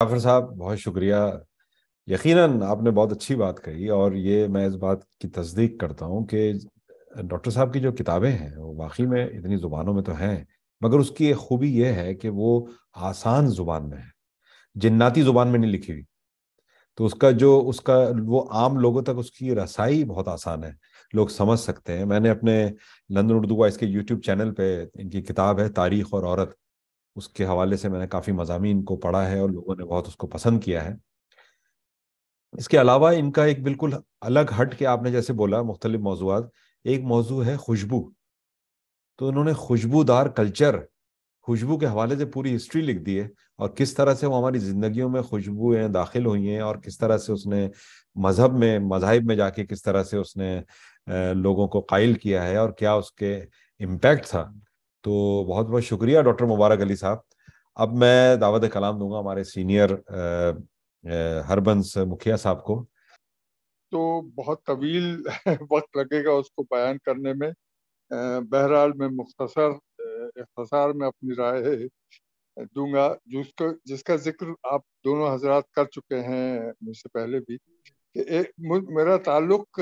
جعفر صاحب بہت شکریہ. یقیناً آپ نے بہت اچھی بات کہی، اور یہ میں اس بات کی تصدیق کرتا ہوں کہ ڈاکٹر صاحب کی جو کتابیں ہیں وہ واقعی میں اتنی زبانوں میں تو ہیں، مگر اس کی ایک خوبی یہ ہے کہ وہ آسان زبان میں ہے، جناتی زبان میں نہیں لکھی ہوئی. تو اس کا وہ عام لوگوں تک اس کی رسائی بہت آسان ہے، لوگ سمجھ سکتے ہیں. میں نے اپنے لندن اردو وائس کے یوٹیوب چینل پہ ان کی کتاب ہے تاریخ اور عورت، اس کے حوالے سے میں نے کافی مضامین کو پڑھا ہے اور لوگوں نے بہت اس کو پسند کیا ہے. اس کے علاوہ ان کا ایک بالکل الگ ہٹ کے آپ نے جیسے بولا مختلف موضوعات، ایک موضوع ہے خوشبو. تو انہوں نے خوشبودار کلچر، خوشبو کے حوالے سے پوری ہسٹری لکھ دی ہے، اور کس طرح سے وہ ہماری زندگیوں میں خوشبوئیں داخل ہوئی ہیں، اور کس طرح سے اس نے مذاہب میں جا کے کس طرح سے اس نے لوگوں کو قائل کیا ہے، اور کیا اس کے امپیکٹ تھا. تو بہت بہت شکریہ ڈاکٹر مبارک علی صاحب. اب میں دعوت کلام دوں گا ہمارے سینئر ہربنس مکھیا صاحب کو. تو بہت طویل وقت لگے گا اس کو بیان کرنے میں. بہرحال میں اختصار میں اپنی رائے دوں گا، جس کا ذکر آپ دونوں حضرات کر چکے ہیں مجھ سے پہلے بھی، کہ میرا تعلق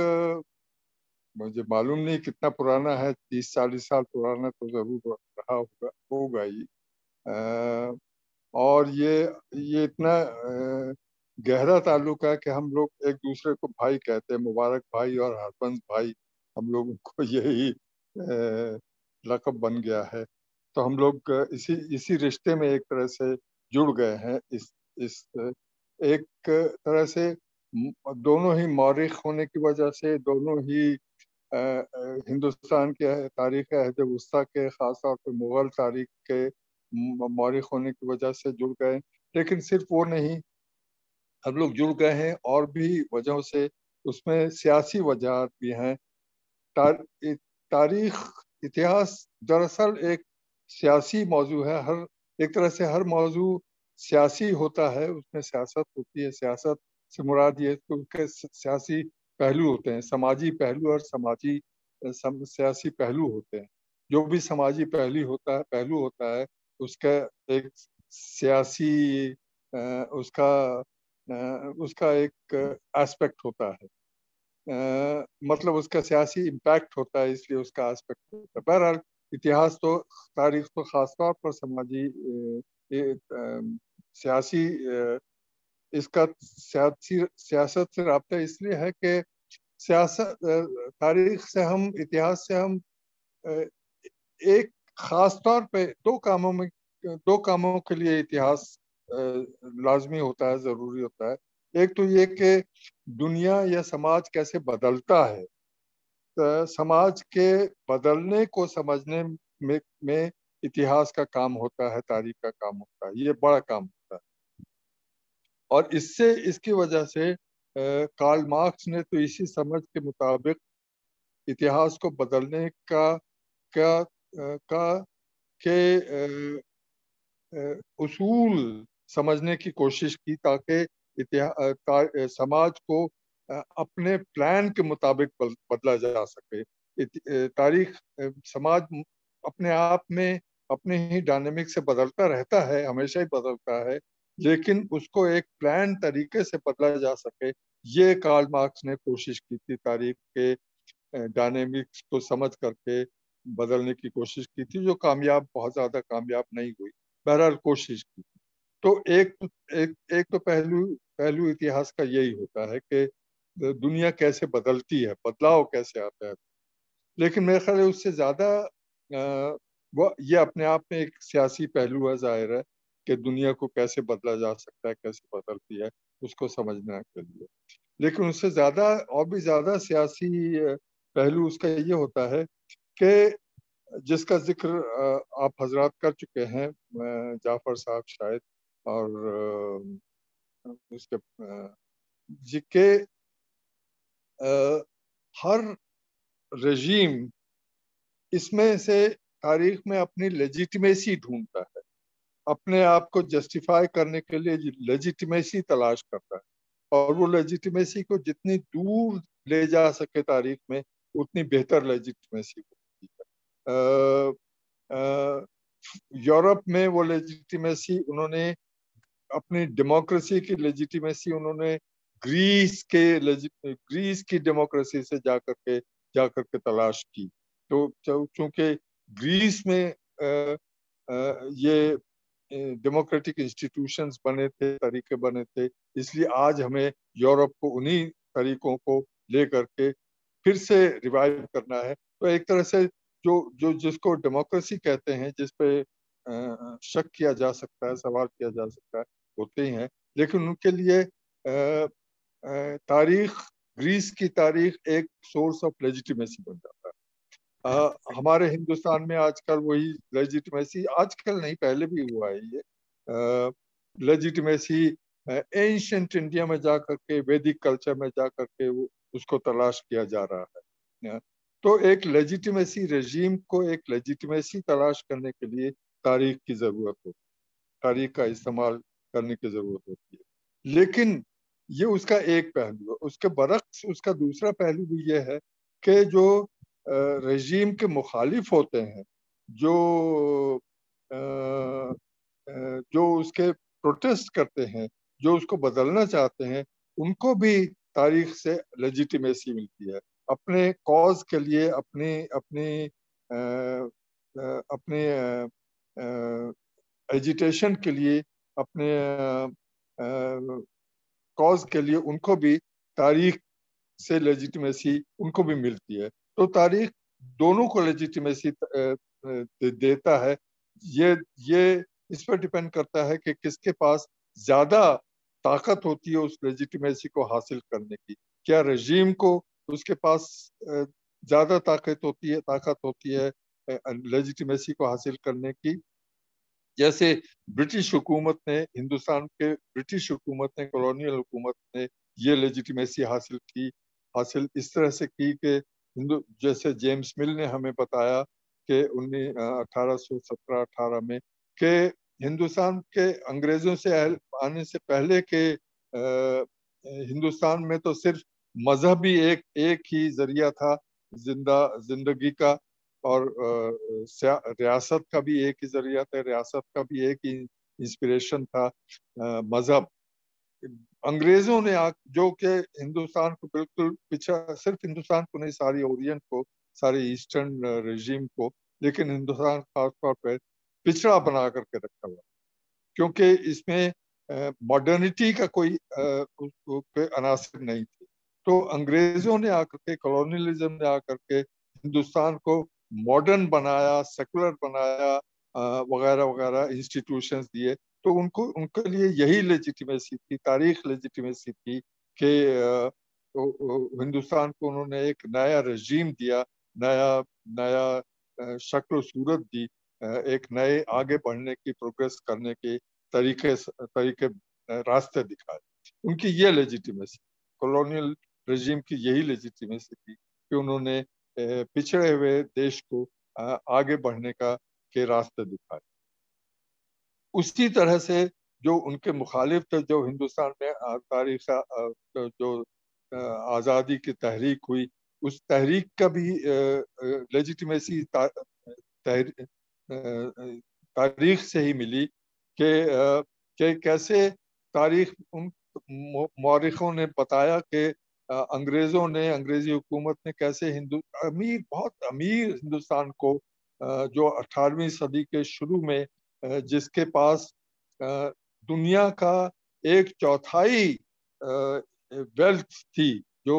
مجھے معلوم نہیں کتنا پرانا ہے، 30-40 سال پرانا تو ضرور رہا ہوگا ہی. اور یہ اتنا گہرا تعلق ہے کہ ہم لوگ ایک دوسرے کو بھائی کہتے ہیں، مبارک بھائی اور ہربنس بھائی، ہم لوگوں کو یہی لقب بن گیا ہے. تو ہم لوگ اسی رشتے میں ایک طرح سے جڑ گئے ہیں. اس ایک طرح سے دونوں ہی مورخ ہونے کی وجہ سے، دونوں ہی ہندوستان کے تاریخ عہد وسطیٰ کے، خاص طور پہ مغل تاریخ کے مورخ ہونے کی وجہ سے جڑ گئے. لیکن صرف وہ نہیں، ہم لوگ جڑ گئے ہیں اور بھی وجہوں سے. اس میں سیاسی وجہات بھی ہیں. تاریخ، اتہاس دراصل ایک سیاسی موضوع ہے. ایک طرح سے ہر موضوع سیاسی ہوتا ہے، اس میں سیاست ہوتی ہے. سیاست سے مراد یہ کہ اس کے سیاسی پہلو ہوتے ہیں، سماجی پہلو اور سیاسی پہلو ہوتے ہیں. جو بھی سماجی پہلو ہوتا ہے اس کا ایک سیاسی اس کا ایک ایسپیکٹ ہوتا ہے، مطلب اس کا سیاسی امپیکٹ ہوتا ہے، اس لیے اس کا ایسپیکٹ ہوتا ہے. بہرحال اتہاس تو، تاریخ تو خاص طور پر سماجی سیاسی، اس کا سیاست سے رابطہ اس لیے ہے کہ تاریخ سے ہم، اتہاس سے ہم ایک خاص طور پہ دو کاموں کے لیے اتہاس لازمی ہوتا ہے، ضروری ہوتا ہے. ایک تو یہ کہ دنیا یا سماج کیسے بدلتا ہے. سماج کے بدلنے کو سمجھنے میں اتہاس کا کام ہوتا ہے، تاریخ کا کام ہوتا ہے. یہ بڑا کام ہوتا ہے. اور اس کی وجہ سے کارل مارکس نے تو اسی سمجھ کے مطابق اتہاس کو بدلنے کے اصول سمجھنے کی کوشش کی، تاکہ سماج کو اپنے پلان کے مطابق بدلا جا سکے. تاریخ، سماج اپنے آپ میں اپنے ہی ڈائنامک سے بدلتا رہتا ہے، ہمیشہ ہی بدلتا ہے، لیکن اس کو ایک پلان طریقے سے بدلا جا سکے، یہ کارل مارکس نے کوشش کی تھی. تاریخ کے ڈائنامکس کو سمجھ کر کے بدلنے کی کوشش کی تھی، جو بہت زیادہ کامیاب نہیں ہوئی. بہرحال کوشش کی. تو ایک تو پہلو اتہاس کا یہی ہوتا ہے کہ دنیا کیسے بدلتی ہے، بدلاؤ کیسے آتا ہے. لیکن میرے خیال ہے اس سے زیادہ یہ اپنے آپ میں ایک سیاسی پہلو ہے، ظاہر ہے کہ دنیا کو کیسے بدلا جا سکتا ہے، کیسے بدلتی ہے، اس کو سمجھنے کے لیے. لیکن اس سے زیادہ، اور بھی زیادہ سیاسی پہلو اس کا یہ ہوتا ہے کہ جس کا ذکر آپ حضرات کر چکے ہیں، جعفر صاحب شاید، اور اس کے ہر رژیم اس میں سے تاریخ میں اپنی لیجیٹمیسی ڈھونڈتا ہے، اپنے آپ کو جسٹیفائی کرنے کے لیے لیجیٹمیسی تلاش کرتا ہے. اور وہ لیجیٹمیسی کو جتنی دور لے جا سکے تاریخ میں، اتنی بہتر لیجیٹمیسی ہوتی ہے. یورپ میں وہ لیجیٹمیسی انہوں نے اپنی ڈیموکریسی کی لیجیٹیمیسی انہوں نے گریس کی ڈیموکریسی سے جا کر کے تلاش کی. تو چونکہ گریس میں یہ ڈیموکریٹک انسٹیٹیوشنز بنے تھے، طریقے بنے تھے، اس لیے آج ہمیں یورپ کو انہی طریقوں کو لے کر کے پھر سے ریوائیو کرنا ہے. تو ایک طرح سے جس کو ڈیموکریسی کہتے ہیں، جس پہ شک کیا جا سکتا ہے، سوال کیا جا سکتا ہے، ہوتے ہی ہیں، لیکن ان کے لیے گریس کی تاریخ ایک سورس آف لیجیٹیمیسی بن جاتا ہے. ہمارے ہندوستان میں آج کل وہی لیجیٹیمیسی، آج کل نہیں پہلے بھی ہوا ہے، یہ لیجیٹیمیسی اینشنٹ انڈیا میں جا کر کے، ویدک کلچر میں جا کر کے اس کو تلاش کیا جا رہا ہے. تو ایک لیجیٹیمیسی رژیم کو ایک لیجیٹیمیسی تلاش کرنے کے لیے تاریخ کی ضرورت ہوتی ہے، تاریخ کا استعمال کرنے کی ضرورت ہوتی ہے. لیکن یہ اس کا ایک پہلو ہے. اس کے برعکس اس کا دوسرا پہلو بھی یہ ہے کہ جو رژیم کے مخالف ہوتے ہیں، جو اس کے پروٹیسٹ کرتے ہیں، جو اس کو بدلنا چاہتے ہیں، ان کو بھی تاریخ سے لیجیٹیمیسی ملتی ہے. اپنے کاز کے لیے، اپنے ایجیٹیشن کے لیے، اپنے کاز کے لیے ان کو بھی تاریخ سے لیجیٹیمیسی ان کو بھی ملتی ہے. تو تاریخ دونوں کو لیجیٹیمیسی دیتا ہے. یہ اس پر ڈیپینڈ کرتا ہے کہ کس کے پاس زیادہ طاقت ہوتی ہے اس لیجیٹیمیسی کو حاصل کرنے کی. کیا رژیم کو اس کے پاس زیادہ طاقت ہوتی ہے لیجیٹیمیسی کو حاصل کرنے کی. جیسے برٹش حکومت نے، ہندوستان کے برٹش حکومت نے، کالونیل حکومت نے یہ لیجیٹیمیسی حاصل اس طرح سے کی کہ جیسے جیمز مل نے ہمیں بتایا کہ 1817-18 میں کہ ہندوستان کے انگریزوں سے آنے سے پہلے کے ہندوستان میں تو صرف مذہبی ایک ہی ذریعہ تھا زندگی کا، اور ریاست کا بھی ایک ہی ذریعہ تھا، ریاست کا بھی ایک ہی انسپریشن تھا، مذہب. انگریزوں نے جو کہ ہندوستان کو بالکل پچھا، صرف ہندوستان کو نہیں، ساری اورینٹ کو، سارے ایسٹرن رژیم کو، لیکن ہندوستان خاص طور پہ پچھڑا بنا کر کے رکھا ہوا، کیونکہ اس میں ماڈرنٹی کا کوئی عناصر نہیں تھے. تو انگریزوں نے آ کر کے، کالونیلزم نے آ کر کے ہندوستان کو ماڈرن بنایا، سیکولر بنایا، وغیرہ وغیرہ انسٹیٹیوشنز دیے. تو ان کے لیے یہی لیجیٹیمیسی تھی، تاریخ لیجیٹیمیسی تھی کہ ہندوستان کو انہوں نے ایک نیا رژیم دیا، نیا شکل و صورت دی، ایک نئے آگے بڑھنے کی، پروگریس کرنے کے طریقے راستے دکھائے. ان کی یہ لیجیٹیمیسی، کالونیل رژیم کی یہی لیجیٹیمیسی تھی کہ انہوں نے پچھڑے ہوئے دیش کو آگے بڑھنے کے راستے دکھائے. اسی طرح سے جو ان کے مخالف تھے، جو ہندوستان میں تاریخ جو آزادی کی تحریک ہوئی، اس تحریک کا بھی لیجیٹیمیسی تاریخ سے ہی ملی کہ کیسے تاریخ، ان مورخوں نے بتایا کہ انگریزی حکومت نے کیسے بہت امیر ہندوستان کو، جو 18ویں صدی کے شروع میں جس کے پاس دنیا کا 1/4 ویلتھ تھی، جو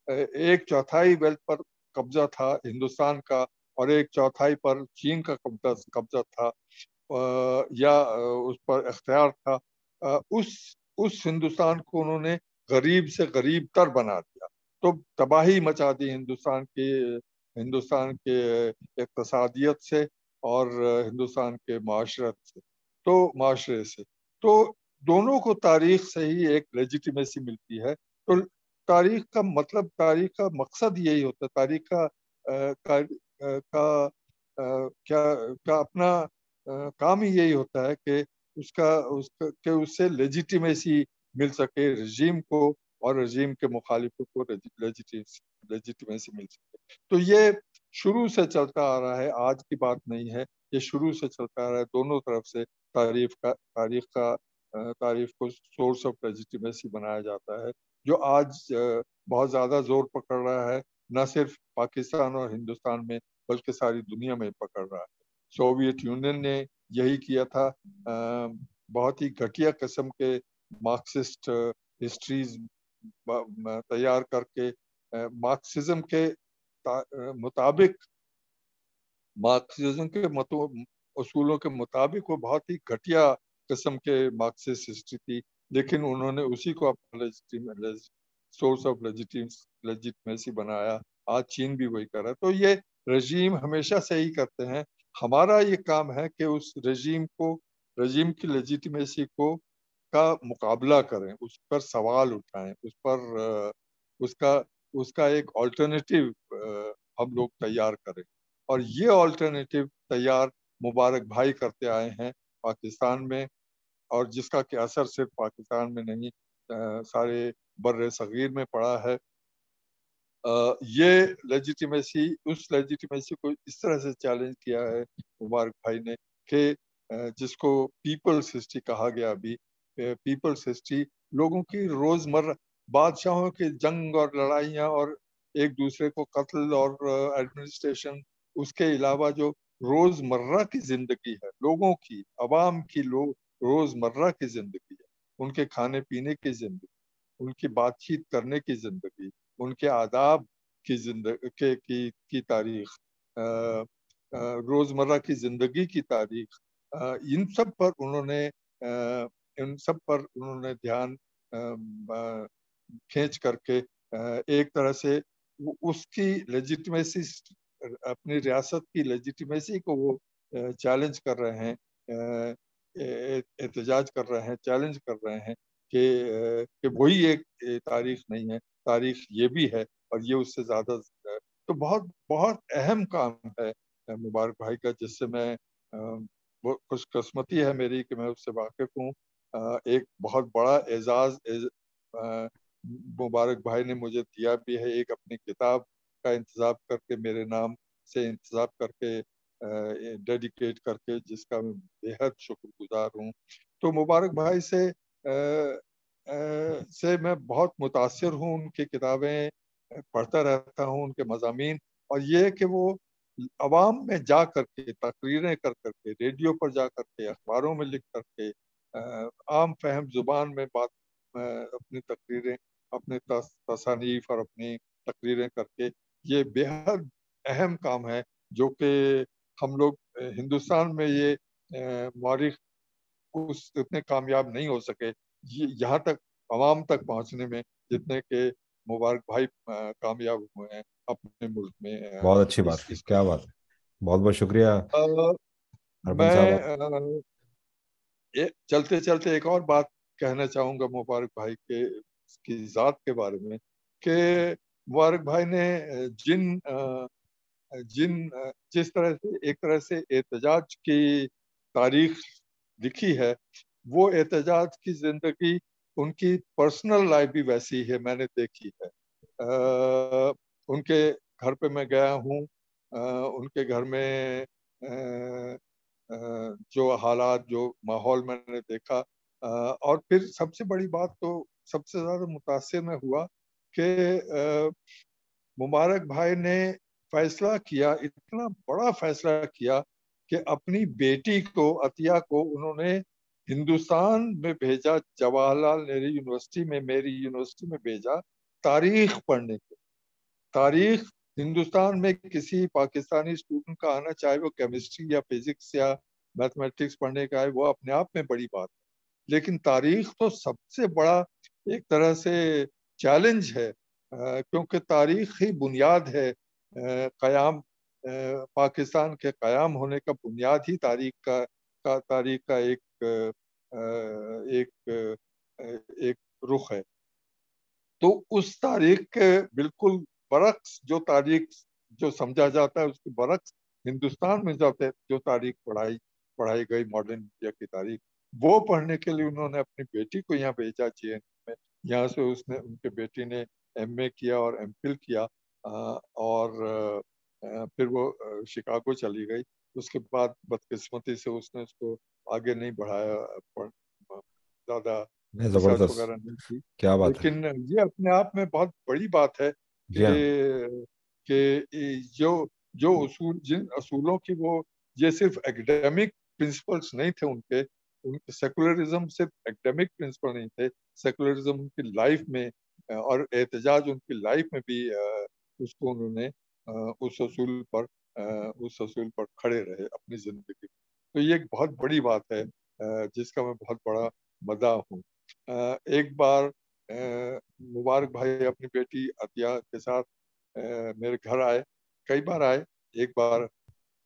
1/4 ویلتھ پر قبضہ تھا ہندوستان کا، اور 1/4 پر چین کا قبضہ تھا، یا اس پر اختیار تھا. اس ہندوستان کو انہوں نے غریب سے غریب تر بنا دیا. تو تباہی مچا دی ہندوستان کے اقتصادیت سے اور ہندوستان کے معاشرے سے. تو دونوں کو تاریخ سے ہی ایک لیجیٹیمیسی ملتی ہے. تو تاریخ کا مطلب، تاریخ کا مقصد یہی ہوتا ہے، تاریخ کا اپنا کام ہی یہی ہوتا ہے کہ اس سے لیجیٹیمیسی مل سکے رژیم کو، اور رژیم کے مخالفوں کو لیجیٹیمیسی مل سکے. تو یہ شروع سے چلتا آ رہا ہے، آج کی بات نہیں ہے، یہ شروع سے چلتا آ رہا ہے. دونوں طرف سے تاریخ کا تعریف کو سورس آف لیجیٹیمیسی بنایا جاتا ہے، جو آج بہت زیادہ زور پکڑ رہا ہے، نہ صرف پاکستان اور ہندوستان میں بلکہ ساری دنیا میں پکڑ رہا ہے۔ سوویت یونین نے یہی کیا تھا، بہت ہی گھٹیا قسم کے مارکسسٹ ہسٹریز تیار کر کے مارکسزم کے مطابق، مارکسزم کے اصولوں کے مطابق وہ بہت ہی گھٹیا قسم کے مارکسسٹ ہسٹری تھی، لیکن انہوں نے اسی کو اپنا سورس آف لیجیٹمیسی بنایا۔ آج چین بھی وہی کر رہا ہے۔ تو یہ رژیم ہمیشہ سے ہی کرتے ہیں، ہمارا یہ کام ہے کہ اس رژیم کی لیجیٹمیسی کو کا مقابلہ کریں، اس پر سوال اٹھائیں، اس کا ایک آلٹرنیٹیو ہم لوگ تیار کریں، اور یہ آلٹرنیٹیو تیار مبارک بھائی کرتے آئے ہیں پاکستان میں، اور جس کا کہ اثر صرف پاکستان میں نہیں سارے بر صغیر میں پڑا ہے۔ یہ لیجیٹیمیسی، اس لیجیٹیمیسی کو اس طرح سے چیلنج کیا ہے مبارک بھائی نے کہ جس کو پیپلز ہسٹری کہا گیا ابھی، پیپلز ہسٹری لوگوں کی روزمرہ بادشاہوں کی جنگ اور لڑائیاں اور ایک دوسرے کو قتل اور ایڈمنسٹریشن، اس کے علاوہ جو روزمرہ کی زندگی ہے، لوگوں کی، عوام کی روزمرہ کی زندگی ہے، ان کے کھانے پینے کی زندگی، ان کی بات چیت کرنے کی زندگی، ان کے آداب کی زندگی کی تاریخ، روزمرہ کی زندگی کی تاریخ، ان سب پر انہوں نے دھیان کھینچ کر کے ایک طرح سے اس کی لیجیٹمیسی، اپنی ریاست کی لیجیٹمیسی کو وہ چیلنج کر رہے ہیں، احتجاج کر رہے ہیں، چیلنج کر رہے ہیں کہ وہی ایک تاریخ نہیں ہے، تاریخ یہ بھی ہے اور یہ اس سے زیادہ ہے۔ تو بہت بہت اہم کام ہے مبارک بھائی کا، جس سے میں خوش قسمتی ہے میری کہ میں اس سے واقف ہوں۔ ایک بہت بڑا اعزاز مبارک بھائی نے مجھے دیا بھی ہے، ایک اپنی کتاب کا انتخاب کر کے، میرے نام سے انتخاب کر کے، ڈیڈیکیٹ کر کے، جس کا میں بے حد شکر گزار ہوں۔ تو مبارک بھائی سے میں بہت متاثر ہوں، ان کی کتابیں پڑھتا رہتا ہوں، ان کے مضامین، اور یہ کہ وہ عوام میں جا کر کے، تقریریں کر کر کے، ریڈیو پر جا کر کے، اخباروں میں لکھ کر کے، عام فہم زبان میں اپنی تقریریں، اپنے تصانیف اور اپنی تقریریں کر کے، یہ بے حد اہم کام ہے، جو کہ ہم لوگ ہندوستان میں یہ مورخ اتنے کامیاب نہیں ہو سکے یہاں تک عوام تک پہنچنے میں، جتنے کہ مبارک بھائی کامیاب ہوئے ہیں اپنے ملک میں۔ بہت اچھی بات ہے، کیا بات ہے، بہت بہت شکریہ ارپن صاحب آپ۔ میں چلتے چلتے ایک اور بات کہنا چاہوں گا مبارک بھائی کے کی ذات کے بارے میں، کہ مبارک بھائی نے جس طرح سے ایک طرح سے احتجاج کی تاریخ لکھی ہے، وہ احتجاج کی زندگی، ان کی پرسنل لائف بھی ویسی ہے، میں نے دیکھی ہے۔ ان کے گھر پہ میں گیا ہوں، ان کے گھر میں جو حالات، جو ماحول میں نے دیکھا، اور پھر سب سے بڑی بات تو سب سے زیادہ متاثر میں ہوا کہ مبارک بھائی نے فیصلہ کیا، اتنا بڑا فیصلہ کیا کہ اپنی بیٹی کو، عطیہ کو، انہوں نے ہندوستان میں بھیجا، جواہر لال نہرو یونیورسٹی میں، میری یونیورسٹی میں بھیجا تاریخ پڑھنے کے۔ تاریخ ہندوستان میں کسی پاکستانی اسٹوڈنٹ کا آنا، چاہے وہ کیمسٹری یا فزکس یا میتھمیٹکس پڑھنے کا ہے، وہ اپنے آپ میں بڑی بات ہے، لیکن تاریخ تو سب سے بڑا ایک طرح سے چیلنج ہے، کیونکہ تاریخ ہی بنیاد ہے قیام، پاکستان کے قیام ہونے کا بنیاد ہی تاریخ کا ایک رخ ہے۔ تو اس تاریخ کے بالکل برعکس جو سمجھا جاتا ہے، اس کے برعکس ہندوستان میں جو تاریخ پڑھائی گئی، ماڈرن انڈیا کی تاریخ، وہ پڑھنے کے لیے انہوں نے اپنی بیٹی کو یہاں بھیجا جے این یو میں۔ یہاں سے ان کے بیٹی نے ایم اے کیا اور ایم فل کیا، اور پھر وہ شکاگو چلی گئی۔ اس کے بعد بدقسمتی سے اس نے اس کو آگے نہیں بڑھایا زیادہ نہیں ریسرچ زبردست، وغیرہ نہیں کی. کیا بات ہے. لیکن یہ اپنے آپ میں بہت بڑی بات ہے جی ہاں. کہ جو جو اصول، جن اصولوں کی وہ، یہ صرف ایکڈیمک پرنسپلس نہیں تھے ان کے سیکولرزم صرف ایکڈیمک پرنسپل نہیں تھے. سیکولرزم ان کی لائف میں اور احتجاج ان کی لائف میں بھی اس کو انہوں نے اس اصول پر کھڑے رہے اپنی زندگی. تو یہ ایک بہت بڑی بات ہے جس کا میں بہت بڑا مداح ہوں. ایک بار مبارک بھائی اپنی بیٹی عطیہ کے ساتھ میرے گھر آئے. کئی بار آئے، ایک بار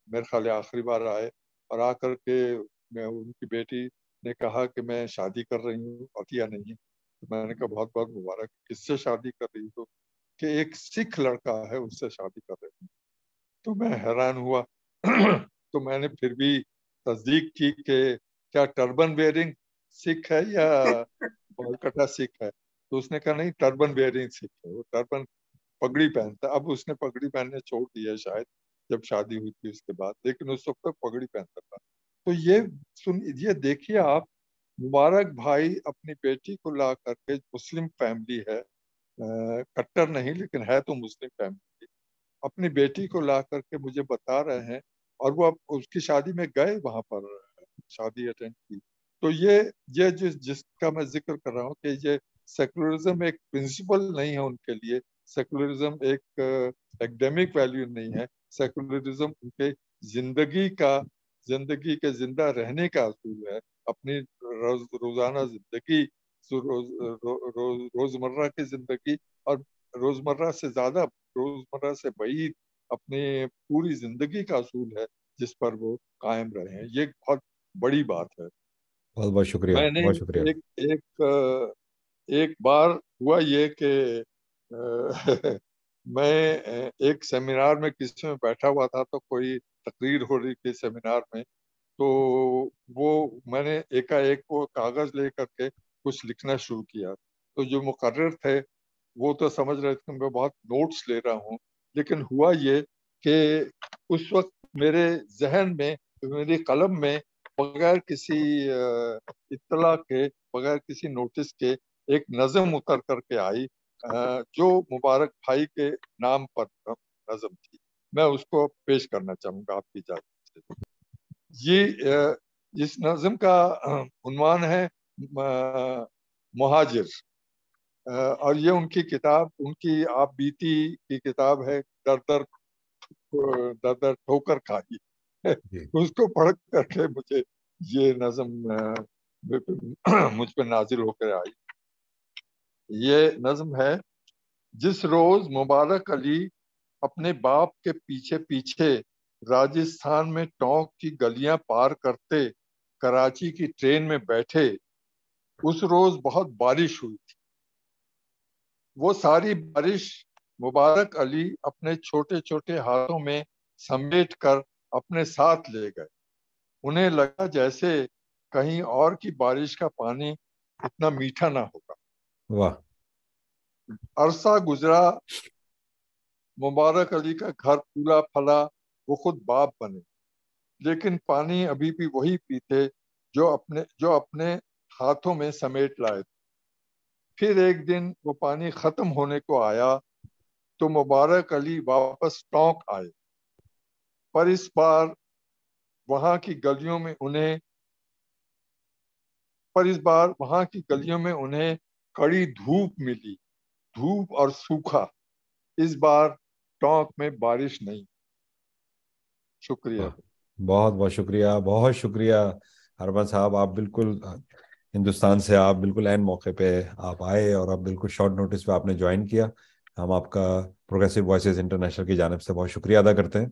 میرے خیال آخری بار آئے، اور آ کر کے میں ان کی بیٹی نے کہا کہ میں شادی کر رہی ہوں، عطیہ نہیں. تو میں نے کہا بہت بہت مبارک. کس سے شادی کر رہی ہو؟ کہ ایک سکھ لڑکا ہے اس سے شادی کر رہی ہوں. تو میں حیران ہوا. تو میں نے پھر بھی تصدیق کی کہ کیا ٹربن ویئرنگ سکھ ہے یا بال کٹا سکھ ہے؟ تو اس نے کہا نہیں، ٹربن ویئرنگ سکھ ہے. وہ ٹربن پگڑی پہنتا. اب اس نے پگڑی پہننے چھوڑ دیا شاید جب شادی ہوئی تھی اس کے بعد، لیکن اس وقت تک پگڑی پہنتا تھا. تو یہ دیکھیے آپ، مبارک بھائی اپنی بیٹی کو لا کر کے، مسلم فیملی ہے، کٹر نہیں لیکن ہے تو مسلم فیملی، اپنی بیٹی کو لا کر کے مجھے بتا رہے ہیں، اور وہ اس کی شادی میں گئے، وہاں پر شادی اٹینڈ کی. تو یہ جس کا میں ذکر کر رہا ہوں کہ یہ سیکولرزم ایک پرنسپل نہیں ہے ان کے لیے، سیکولرزم ایک ایکڈیمک ویلیو نہیں ہے. سیکولرزم ان کے زندگی کے زندہ رہنے کا اصول ہے. اپنی روزانہ زندگی، روزمرہ کی زندگی، اور روزمرہ سے زیادہ، روزمرہ سے بعید اپنی پوری زندگی کا اصول ہے جس پر وہ قائم رہے ہیں. یہ بہت بڑی بات ہے. بہت بہت شکریہ، میں نے بہت شکریہ. ایک بار ہوا یہ کہ میں ایک سیمینار میں کسی میں بیٹھا ہوا تھا، تو کوئی تقریر ہو رہی تھی سیمینار میں. تو وہ میں نے ایک وہ کاغذ لے کر کے کچھ لکھنا شروع کیا. تو جو مقرر تھے وہ تو سمجھ رہے تھے کہ میں بہت نوٹس لے رہا ہوں، لیکن ہوا یہ کہ اس وقت میرے ذہن میں، میری قلم میں، بغیر کسی اطلاع کے، بغیر کسی نوٹس کے ایک نظم اتر کر کے آئی جو مبارک بھائی کے نام پر نظم تھی. میں اس کو پیش کرنا چاہوں گا آپ کی اجازت سے. اس نظم کا عنوان ہے مہاجر، اور یہ ان کی کتاب، ان کی آپ بیتی کی کتاب ہے، در در در در ٹھوکر کھائی. اس کو پڑھ کر کے مجھے یہ نظم مجھ پہ نازل ہو کر آئی. یہ نظم ہے: جس روز مبارک علی اپنے باپ کے پیچھے پیچھے راجستھان میں ٹونک کی گلیاں پار کرتے کراچی کی ٹرین میں بیٹھے، اس روز بہت بارش ہوئی تھی. وہ ساری بارش مبارک علی اپنے چھوٹے چھوٹے ہاتھوں میں سمیٹ کر اپنے ساتھ لے گئے. انہیں لگا جیسے کہیں اور کی بارش کا پانی اتنا میٹھا نہ ہوگا. واہ. عرصہ گزرا، مبارک علی کا گھر پھولا پھلا، وہ خود باپ بنے، لیکن پانی ابھی بھی وہی پیتے جو اپنے ہاتھوں میں سمیٹ لائے تھے. پھر ایک دن وہ پانی ختم ہونے کو آیا تو مبارک علی واپس ٹونک آئے، پر اس بار وہاں کی گلیوں میں انہیں کڑی دھوپ ملی، دھوپ اور سوکھا. اس بار ٹونک میں بارش نہیں. شکریہ. بہت بہت شکریہ، بہت شکریہ ارمن صاحب. آپ بالکل ہندوستان سے آپ بالکل عین موقع پہ آپ آئے، اور آپ بالکل شارٹ نوٹس پہ آپ نے جوائن کیا. ہم آپ کا پروگریسو وائسز انٹرنیشنل کی جانب سے بہت شکریہ ادا کرتے ہیں.